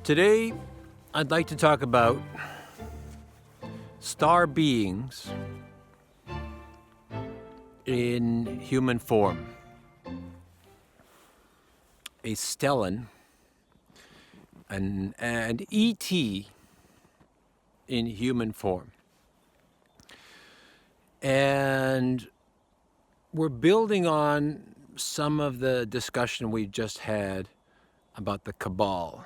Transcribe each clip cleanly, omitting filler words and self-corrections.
Today, I'd like to talk about star beings in human form. A stellan, and ET in human form. And we're building on some of the discussion we just had about the Cabal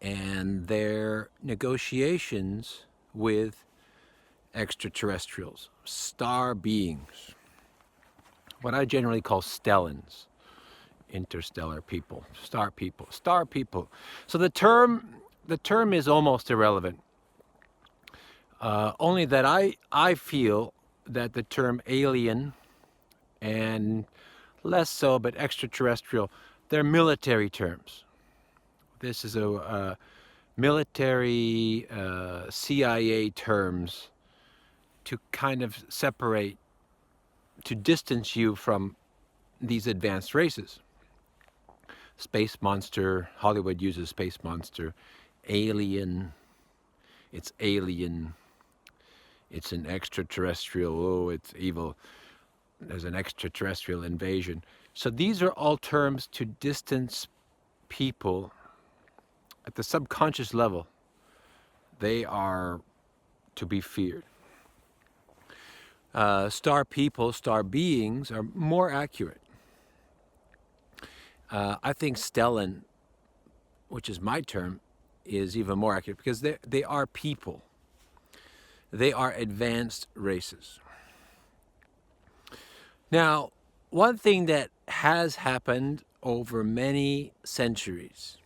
and their negotiations with extraterrestrials, star beings, what I generally call stellans, interstellar people, star people, star people. So the term is almost irrelevant. Only that I feel that the term alien and less so, but extraterrestrial, they're military terms. This is a military CIA terms to kind of separate, to distance you from these advanced races. Space monster, Hollywood uses space monster. Alien, it's alien. It's an extraterrestrial, oh, it's evil. There's an extraterrestrial invasion. So these are all terms to distance people at the subconscious level. They are to be feared. Star people, star beings are more accurate. I think stellan, which is my term, is even more accurate because they are people. They are advanced races. Now, one thing that has happened over many centuries,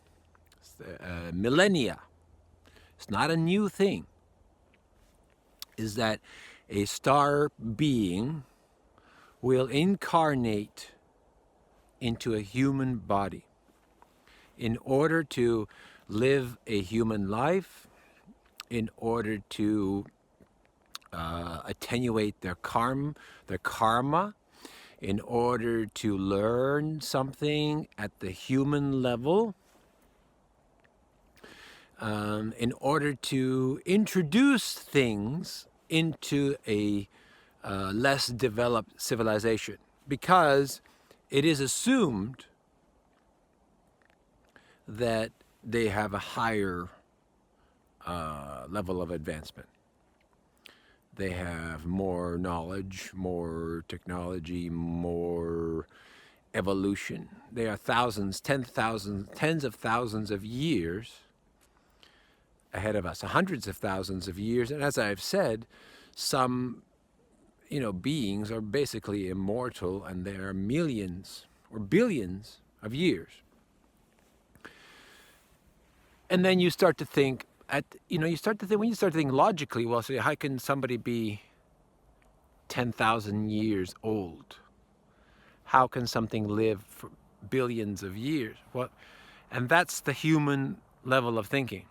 millennia, it's not a new thing, is that a star being will incarnate into a human body in order to live a human life, in order to attenuate their karma, in order to learn something at the human level, in order to introduce things into a less developed civilization, because it is assumed that they have a higher level of advancement. They have more knowledge, more technology, more evolution. They are thousands, tens of thousands of years ahead of us, hundreds of thousands of years. And as I've said, some beings are basically immortal, and they are millions or billions of years. And then you start to think, when you start to think logically, well, so how can somebody be 10,000 years old? How can something live for billions of years? And that's the human level of thinking.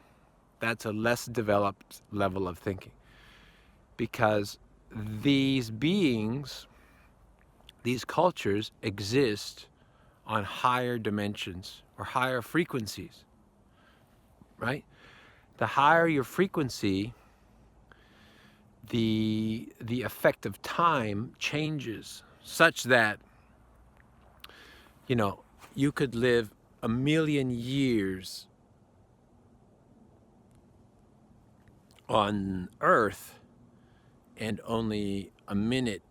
That's a less developed level of thinking. Because these beings, these cultures exist on higher dimensions or higher frequencies, right? The higher your frequency, the effect of time changes such that, you could live 1,000,000 years on Earth and only a minute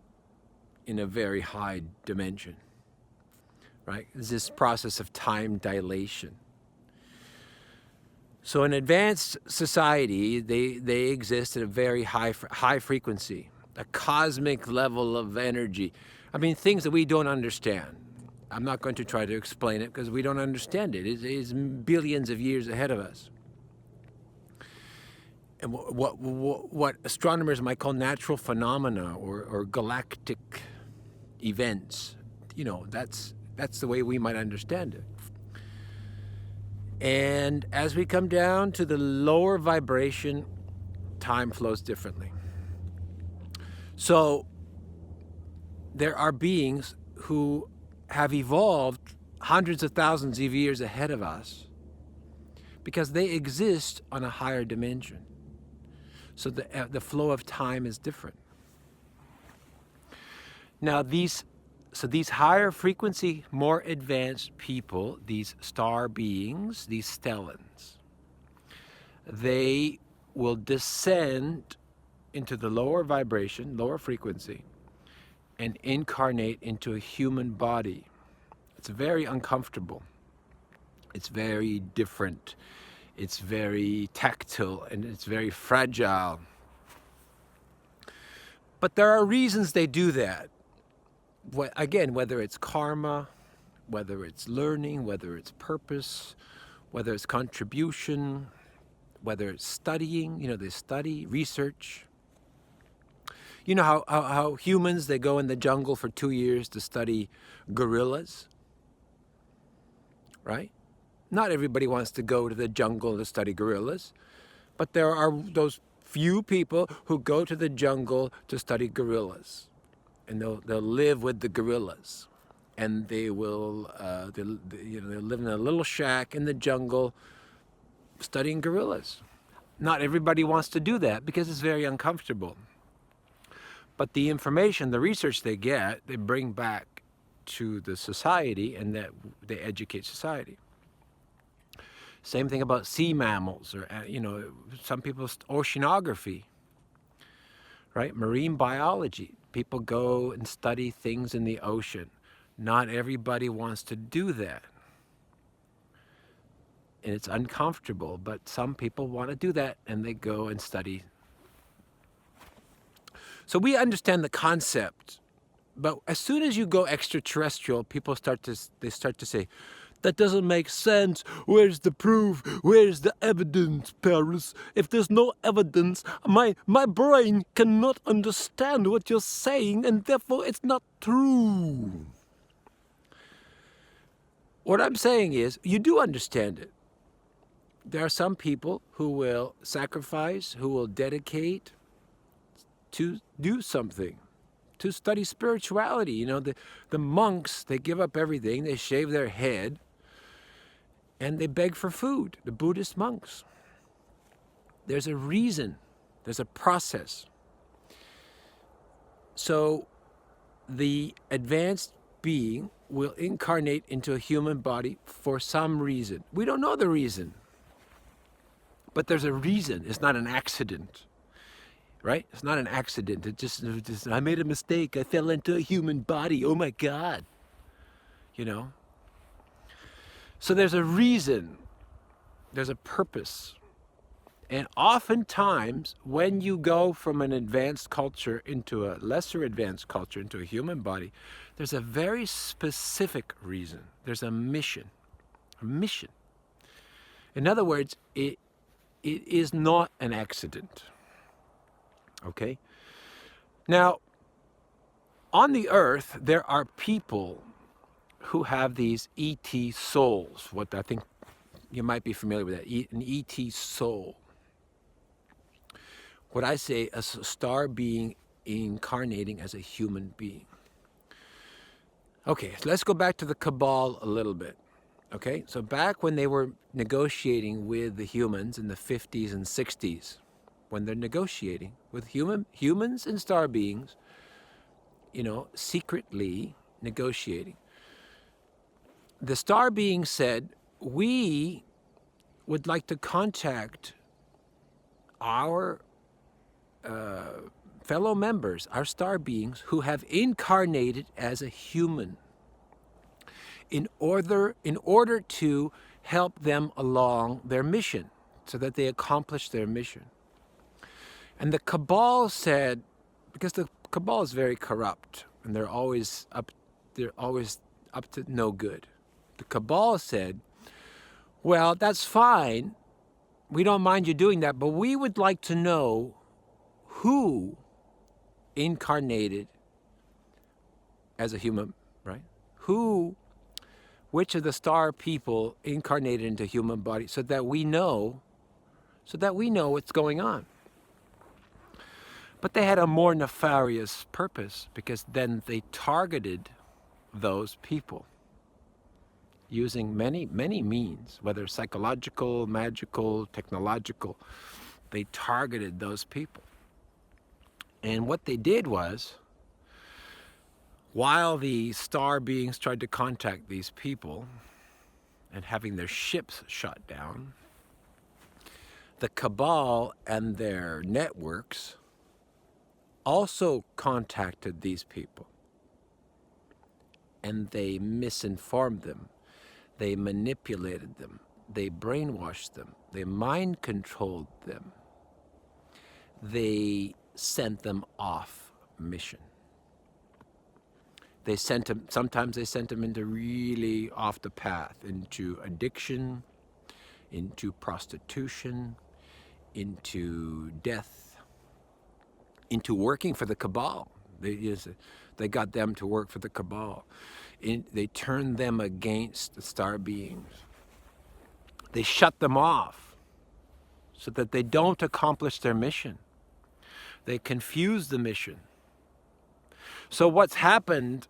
in a very high dimension, right? It's this process of time dilation. So in advanced society, they exist at a very high frequency, a cosmic level of energy. I mean, things that we don't understand. I'm not going to try to explain it because we don't understand it. It's billions of years ahead of us. And what astronomers might call natural phenomena or galactic events, that's the way we might understand it. And as we come down to the lower vibration, time flows differently. So there are beings who have evolved hundreds of thousands of years ahead of us because they exist on a higher dimension. So the flow of time is different. Now these higher frequency, more advanced people, these star beings, these stellans, they will descend into the lower vibration, lower frequency, and incarnate into a human body. It's very uncomfortable. It's very different. It's very tactile, and it's very fragile. But there are reasons they do that. Again, whether it's karma, whether it's learning, whether it's purpose, whether it's contribution, whether it's studying, they study, research. You know how humans, they go in the jungle for 2 years to study gorillas, right? Not everybody wants to go to the jungle to study gorillas, but there are those few people who go to the jungle to study gorillas, and they'll live with the gorillas, and they will they'll live in a little shack in the jungle studying gorillas. Not everybody wants to do that because it's very uncomfortable. But the information, the research they get, they bring back to the society, and that they educate society. Same thing about sea mammals, or some people, oceanography, right? Marine biology. People go and study things in the ocean. Not everybody wants to do that. And it's uncomfortable, but some people want to do that, and they go and study. So we understand the concept, but as soon as you go extraterrestrial, people start to say, that doesn't make sense. Where's the proof? Where's the evidence, Paris? If there's no evidence, my brain cannot understand what you're saying, and therefore it's not true. What I'm saying is, you do understand it. There are some people who will sacrifice, who will dedicate to do something, to study spirituality. The monks, they give up everything, they shave their head, and they beg for food, the Buddhist monks. There's a reason, there's a process. So the advanced being will incarnate into a human body for some reason. We don't know the reason, but there's a reason. It's not an accident, right? It's not an accident. It just I made a mistake. I fell into a human body. Oh my God. So there's a reason, there's a purpose. And oftentimes, when you go from an advanced culture into a lesser advanced culture, into a human body, there's a very specific reason. There's a mission. A mission. In other words, it is not an accident. Okay? Now, on the earth, there are people who have these ET souls. What I think you might be familiar with that, an ET soul. What I say, a star being incarnating as a human being. Okay, so let's go back to the Cabal a little bit. Okay, so back when they were negotiating with the humans in the 50s and 60s, when they're negotiating with humans and star beings, secretly negotiating, the star being said, we would like to contact our fellow members, our star beings, who have incarnated as a human, in order to help them along their mission, so that they accomplish their mission. And the Cabal said, because the Cabal is very corrupt, and they're always up to no good. The Cabal said, well, that's fine. We don't mind you doing that, but we would like to know who incarnated as a human, right? Which of the star people incarnated into a human body, so that we know what's going on. But they had a more nefarious purpose, because then they targeted those people. using many, many means, whether psychological, magical, technological. They targeted those people. And what they did was, while the star beings tried to contact these people and having their ships shot down, the Cabal and their networks also contacted these people. And they misinformed them. They manipulated them. They brainwashed them. They mind controlled them. They sent them off mission. They sent them, sometimes they sent them into really off the path, into addiction, into prostitution, into death, into working for the Cabal. They got them to work for the Cabal. They turned them against the star beings. They shut them off so that they don't accomplish their mission. They confuse the mission. So what's happened,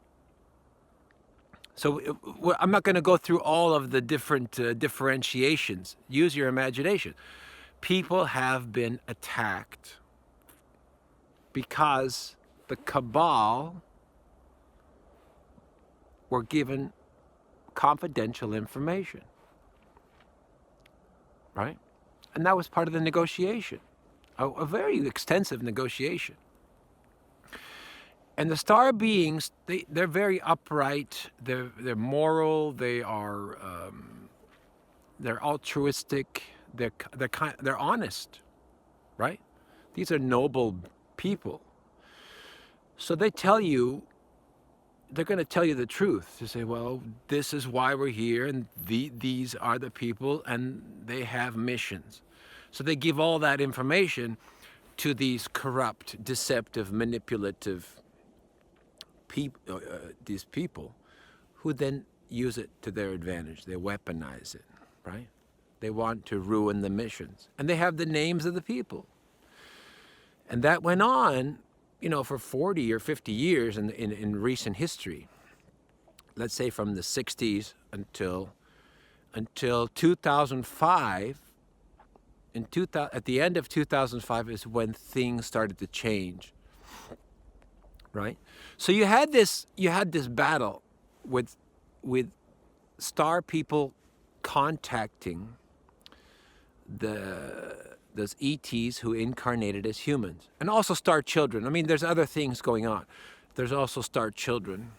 so I'm not going to go through all of the different differentiations. Use your imagination. People have been attacked because the Cabal were given confidential information, right? And that was part of the negotiation, a very extensive negotiation. And the star beings, they're very upright, they're moral, they're altruistic, they're honest, right? These are noble people. So they tell you, they're going to tell you the truth. To say, well, this is why we're here, and these are the people, and they have missions. So they give all that information to these corrupt, deceptive, manipulative people, these people, who then use it to their advantage. They weaponize it, right? They want to ruin the missions. And they have the names of the people. And that went on, you know, for 40 or 50 years in recent history. Let's say from the 60s until 2005. At the end of 2005 is when things started to change, right? So you had this battle with star people contacting those ETs who incarnated as humans, and also star children. I mean, there's other things going on. There's also star children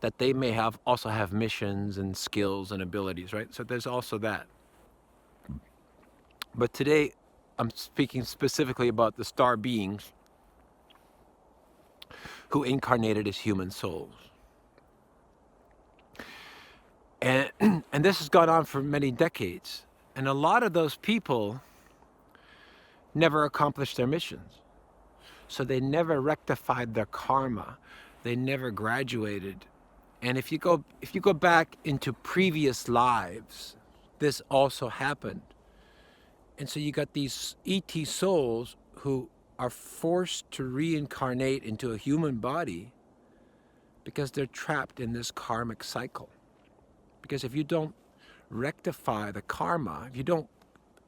that they may also have missions and skills and abilities, right? So there's also that. But today, I'm speaking specifically about the star beings who incarnated as human souls. And this has gone on for many decades. And a lot of those people never accomplished their missions. So they never rectified their karma. They never graduated. And if you go back into previous lives, this also happened. And so you got these ET souls who are forced to reincarnate into a human body because they're trapped in this karmic cycle. Because if you don't rectify the karma,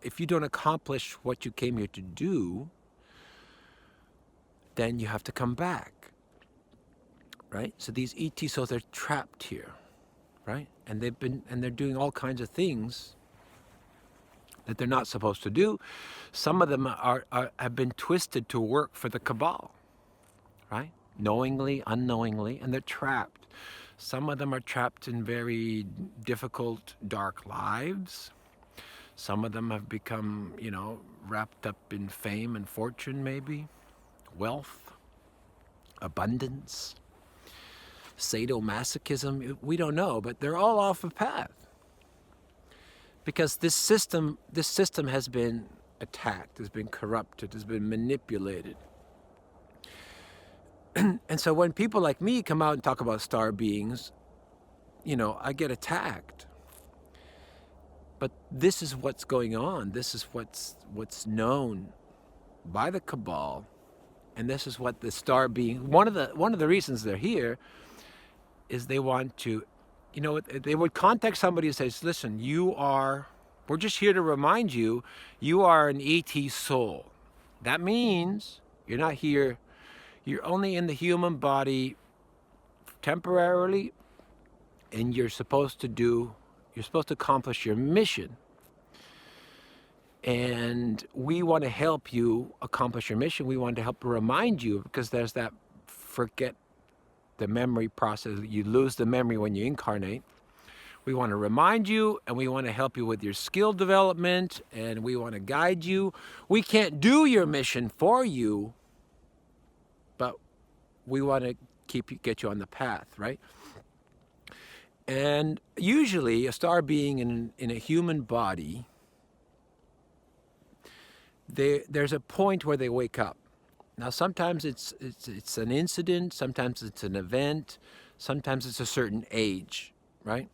if you don't accomplish what you came here to do, then you have to come back, right? So these ET souls, they're trapped here, right? And they're doing all kinds of things that they're not supposed to do. Some of them have been twisted to work for the Cabal, right? Knowingly, unknowingly, and they're trapped. Some of them are trapped in very difficult, dark lives. Some of them have become, you know, wrapped up in fame and fortune, maybe, wealth, abundance, sadomasochism. We don't know, but they're all off the path. Because this system has been attacked, has been corrupted, has been manipulated. And so when people like me come out and talk about star beings, you know, I get attacked. But this is what's going on. This is what's known by the Cabal, and this is what the star being. One of the reasons they're here is they want to you know, they would contact somebody and say, listen, we're just here to remind you, you are an ET soul. That means you're not here, you're only in the human body temporarily, and you're supposed to accomplish your mission. And we want to help you accomplish your mission. We want to help remind you, because there's that forget the memory process. You lose the memory when you incarnate. We want to remind you, and we want to help you with your skill development, and we want to guide you. We can't do your mission for you, but we want to get you on the path, right? And usually a star being in a human body, there's a point where they wake up. Now sometimes it's an incident, sometimes it's an event, sometimes it's a certain age, right?